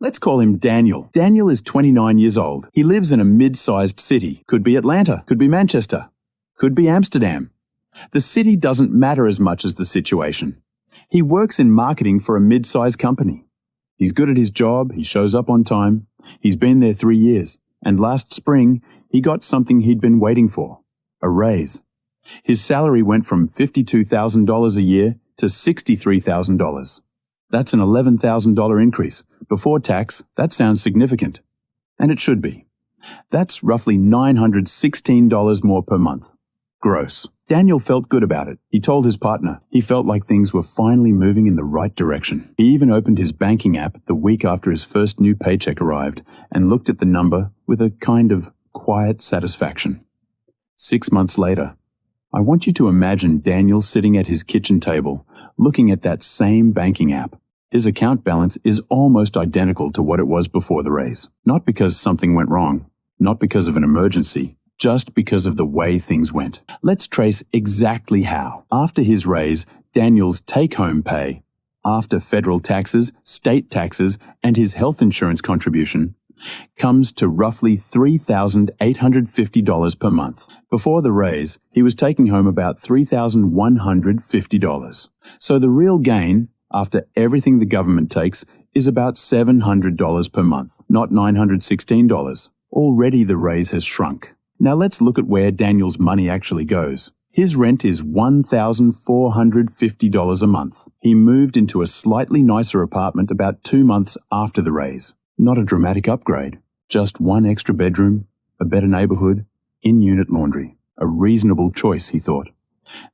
Let's call him Daniel. Daniel is 29 years old. He lives in a mid-sized city. Could be Atlanta, could be Manchester, could be Amsterdam. The city doesn't matter as much as the situation. He works in marketing for a mid-sized company. He's good at his job, he shows up on time. He's been there 3 years, and last spring, he got something he'd been waiting for, a raise. His salary went from $52,000 a year to $63,000. That's an $11,000 increase. Before tax, that sounds significant. And it should be. That's roughly $916 more per month. Gross. Daniel felt good about it. He told his partner he felt like things were finally moving in the right direction. He even opened his banking app the week after his first new paycheck arrived and looked at the number with a kind of quiet satisfaction. 6 months later, I want you to imagine Daniel sitting at his kitchen table, looking at that same banking app. His account balance is almost identical to what it was before the raise. Not because something went wrong, not because of an emergency, just because of the way things went. Let's trace exactly how. After his raise, Daniel's take-home pay, after federal taxes, state taxes, and his health insurance contribution, comes to roughly $3,850 per month. Before the raise, he was taking home about $3,150. So the real gain, after everything the government takes, is about $700 per month, not $916. Already the raise has shrunk. Now let's look at where Daniel's money actually goes. His rent is $1,450 a month. He moved into a slightly nicer apartment about 2 months after the raise. Not a dramatic upgrade, just one extra bedroom, a better neighborhood, in-unit laundry. A reasonable choice, he thought.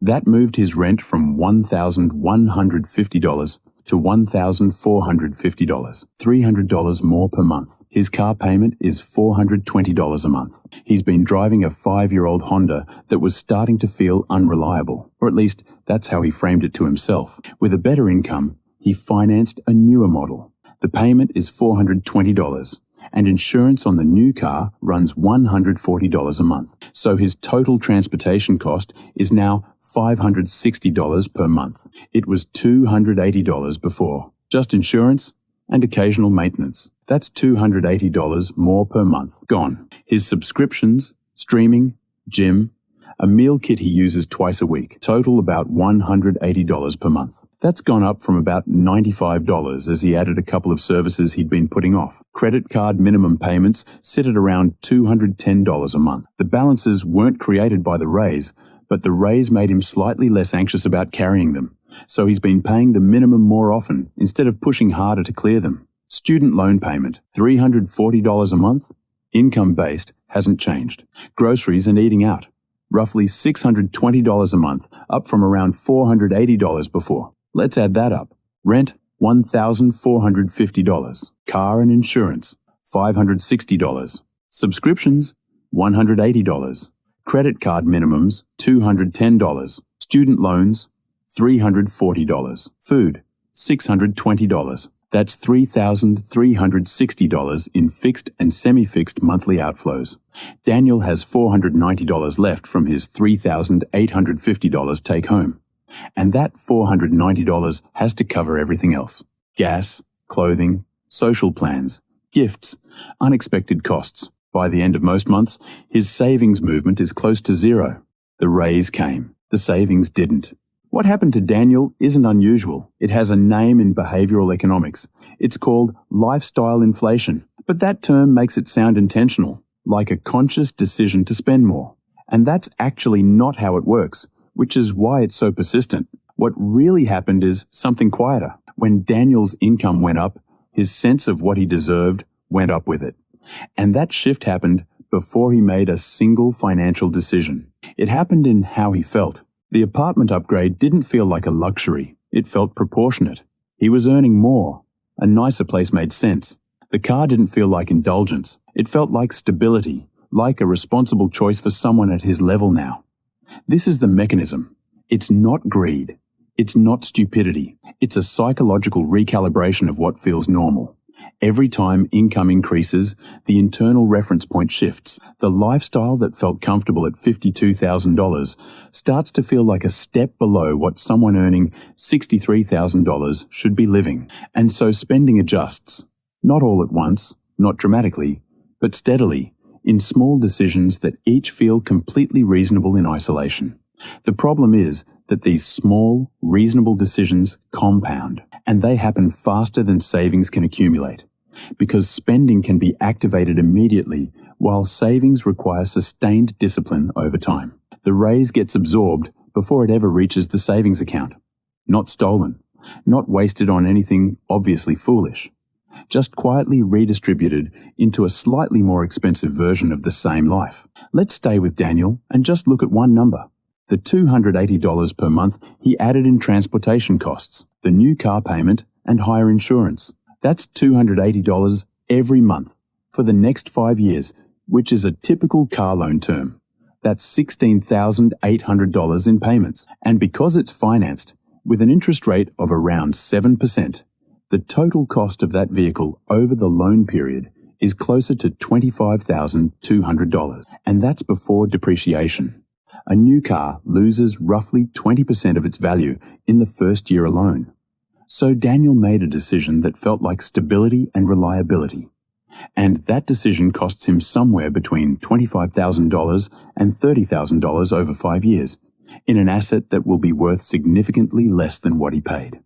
That moved his rent from $1,150 to $1,450, $300 more per month. His car payment is $420 a month. He's been driving a 5-year-old Honda that was starting to feel unreliable, or at least that's how he framed it to himself. With a better income, he financed a newer model. The payment is $420, and insurance on the new car runs $140 a month. So his total transportation cost is now $560 per month. It was $280 before. Just insurance and occasional maintenance. That's $280 more per month. Gone. His subscriptions, streaming, gym, a meal kit he uses twice a week, total about $180 per month. That's gone up from about $95 as he added a couple of services he'd been putting off. Credit card minimum payments sit at around $210 a month. The balances weren't created by the raise, but the raise made him slightly less anxious about carrying them. So he's been paying the minimum more often instead of pushing harder to clear them. Student loan payment, $340 a month. Income-based hasn't changed. Groceries and eating out, roughly $620 a month, up from around $480 before. Let's add that up. Rent, $1,450. Car and insurance, $560. Subscriptions, $180. Credit card minimums, $210. Student loans, $340. Food, $620. That's $3,360 in fixed and semi-fixed monthly outflows. Daniel has $490 left from his $3,850 take-home. And that $490 has to cover everything else. Gas, clothing, social plans, gifts, unexpected costs. By the end of most months, his savings movement is close to zero. The raise came. The savings didn't. What happened to Daniel isn't unusual. It has a name in behavioral economics. It's called lifestyle inflation. But that term makes it sound intentional, like a conscious decision to spend more. And that's actually not how it works, which is why it's so persistent. What really happened is something quieter. When Daniel's income went up, his sense of what he deserved went up with it. And that shift happened before he made a single financial decision. It happened in how he felt. The apartment upgrade didn't feel like a luxury. It felt proportionate. He was earning more. A nicer place made sense. The car didn't feel like indulgence. It felt like stability, like a responsible choice for someone at his level now. This is the mechanism. It's not greed. It's not stupidity. It's a psychological recalibration of what feels normal. Every time income increases, the internal reference point shifts. The lifestyle that felt comfortable at $52,000 starts to feel like a step below what someone earning $63,000 should be living. And so spending adjusts. Not all at once, not dramatically, but steadily, in small decisions that each feel completely reasonable in isolation. The problem is that these small, reasonable decisions compound, and they happen faster than savings can accumulate, because spending can be activated immediately, while savings require sustained discipline over time. The raise gets absorbed before it ever reaches the savings account. Not stolen, not wasted on anything obviously foolish, just quietly redistributed into a slightly more expensive version of the same life. Let's stay with Daniel and just look at one number. The $280 per month he added in transportation costs, the new car payment, and higher insurance. That's $280 every month for the next 5 years, which is a typical car loan term. That's $16,800 in payments. And because it's financed, with an interest rate of around 7%, the total cost of that vehicle over the loan period is closer to $25,200, and that's before depreciation. A new car loses roughly 20% of its value in the first year alone. So Daniel made a decision that felt like stability and reliability. And that decision costs him somewhere between $25,000 and $30,000 over 5 years, in an asset that will be worth significantly less than what he paid.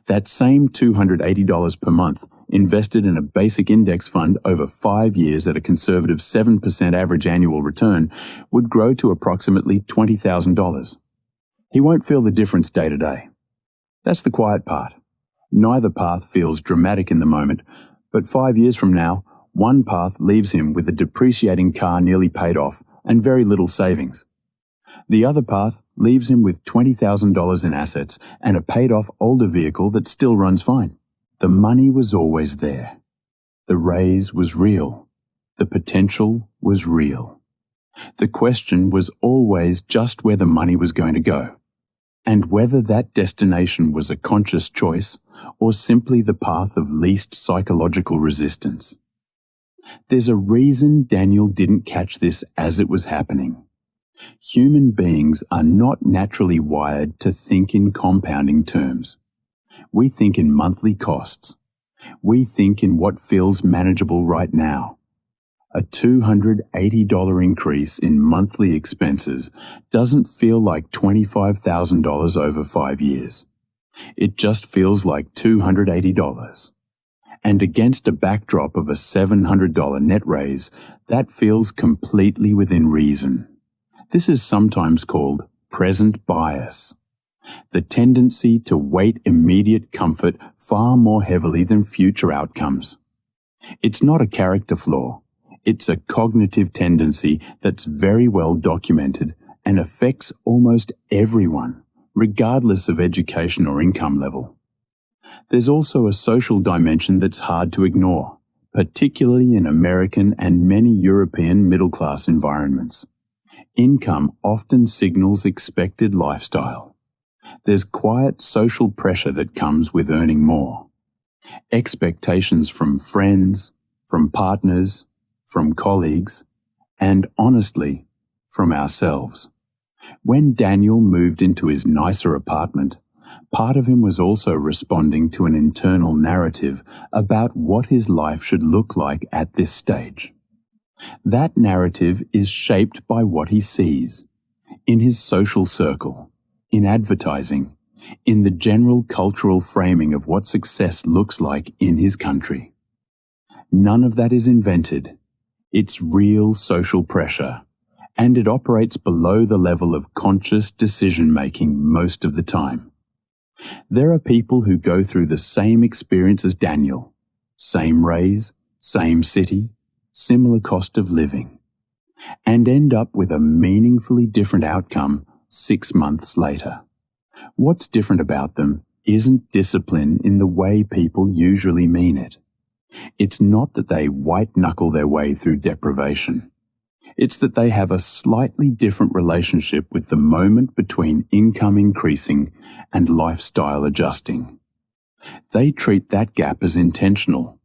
That same $280 per month invested in a basic index fund over 5 years at a conservative 7% average annual return would grow to approximately $20,000. He won't feel the difference day to day. That's the quiet part. Neither path feels dramatic in the moment, but 5 years from now, one path leaves him with a depreciating car nearly paid off and very little savings. The other path leaves him with $20,000 in assets and a paid-off older vehicle that still runs fine. The money was always there. The raise was real. The potential was real. The question was always just where the money was going to go, and whether that destination was a conscious choice or simply the path of least psychological resistance. There's a reason Daniel didn't catch this as it was happening. Human beings are not naturally wired to think in compounding terms. We think in monthly costs. We think in what feels manageable right now. A $280 increase in monthly expenses doesn't feel like $25,000 over 5 years. It just feels like $280. And against a backdrop of a $700 net raise, that feels completely within reason. This is sometimes called present bias, the tendency to weight immediate comfort far more heavily than future outcomes. It's not a character flaw. It's a cognitive tendency that's very well documented and affects almost everyone, regardless of education or income level. There's also a social dimension that's hard to ignore, particularly in American and many European middle-class environments. Income often signals expected lifestyle. There's quiet social pressure that comes with earning more. Expectations from friends, from partners, from colleagues, and honestly, from ourselves. When Daniel moved into his nicer apartment, part of him was also responding to an internal narrative about what his life should look like at this stage. That narrative is shaped by what he sees, in his social circle, in advertising, in the general cultural framing of what success looks like in his country. None of that is invented. It's real social pressure, and it operates below the level of conscious decision-making most of the time. There are people who go through the same experience as Daniel, same raise, same city, similar cost of living, and end up with a meaningfully different outcome 6 months later. What's different about them isn't discipline in the way people usually mean it. It's not that they white-knuckle their way through deprivation. It's that they have a slightly different relationship with the moment between income increasing and lifestyle adjusting. They treat that gap as intentional.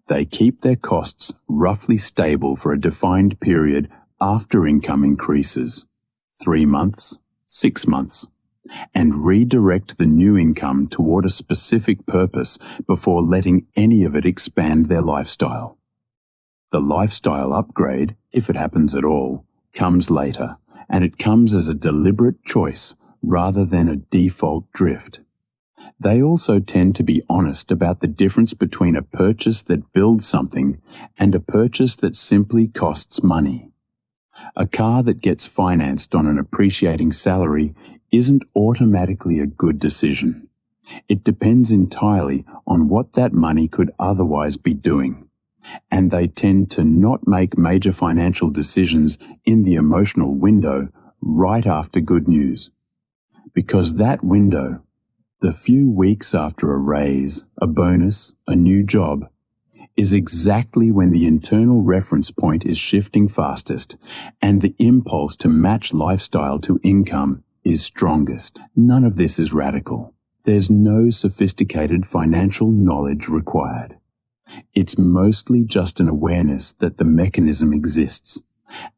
They keep their costs roughly stable for a defined period after income increases. 3 months, 6 months. and redirect the new income toward a specific purpose before letting any of it expand their lifestyle. The lifestyle upgrade, if it happens at all, comes later, and it comes as a deliberate choice rather than a default drift. They also tend to be honest about the difference between a purchase that builds something and a purchase that simply costs money. A car that gets financed on an appreciating salary isn't automatically a good decision. It depends entirely on what that money could otherwise be doing. And they tend to not make major financial decisions in the emotional window right after good news. Because that window, the few weeks after a raise, a bonus, a new job, is exactly when the internal reference point is shifting fastest and the impulse to match lifestyle to income is strongest. None of this is radical. There's no sophisticated financial knowledge required. It's mostly just an awareness that the mechanism exists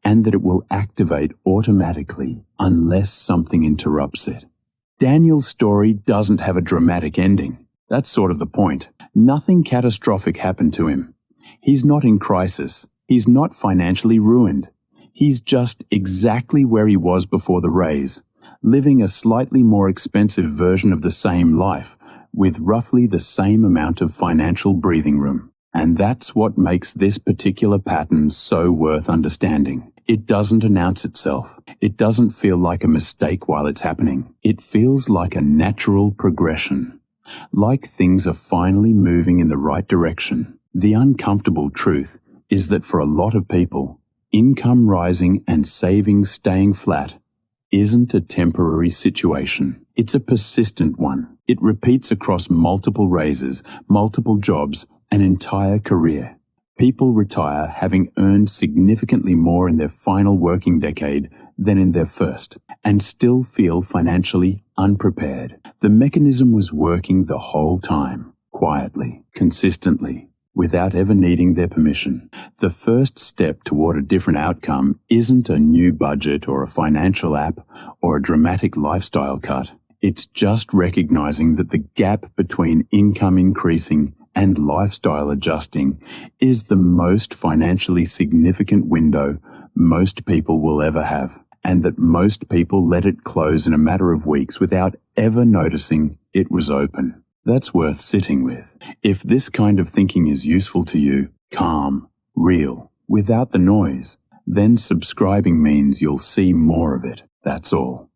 and that it will activate automatically unless something interrupts it. Daniel's story doesn't have a dramatic ending. That's sort of the point. Nothing catastrophic happened to him. He's not in crisis. He's not financially ruined. He's just exactly where he was before the raise, living a slightly more expensive version of the same life, with roughly the same amount of financial breathing room. And that's what makes this particular pattern so worth understanding. It doesn't announce itself. It doesn't feel like a mistake while it's happening. It feels like a natural progression, like things are finally moving in the right direction. The uncomfortable truth is that for a lot of people, income rising and savings staying flat isn't a temporary situation. It's a persistent one. It repeats across multiple raises, multiple jobs, an entire career. People retire having earned significantly more in their final working decade than in their first, and still feel financially unprepared. The mechanism was working the whole time, quietly, consistently, without ever needing their permission. The first step toward a different outcome isn't a new budget or a financial app or a dramatic lifestyle cut. It's just recognizing that the gap between income increasing and lifestyle adjusting is the most financially significant window most people will ever have, and that most people let it close in a matter of weeks without ever noticing it was open. That's worth sitting with. If this kind of thinking is useful to you, calm, real, without the noise, then subscribing means you'll see more of it. That's all.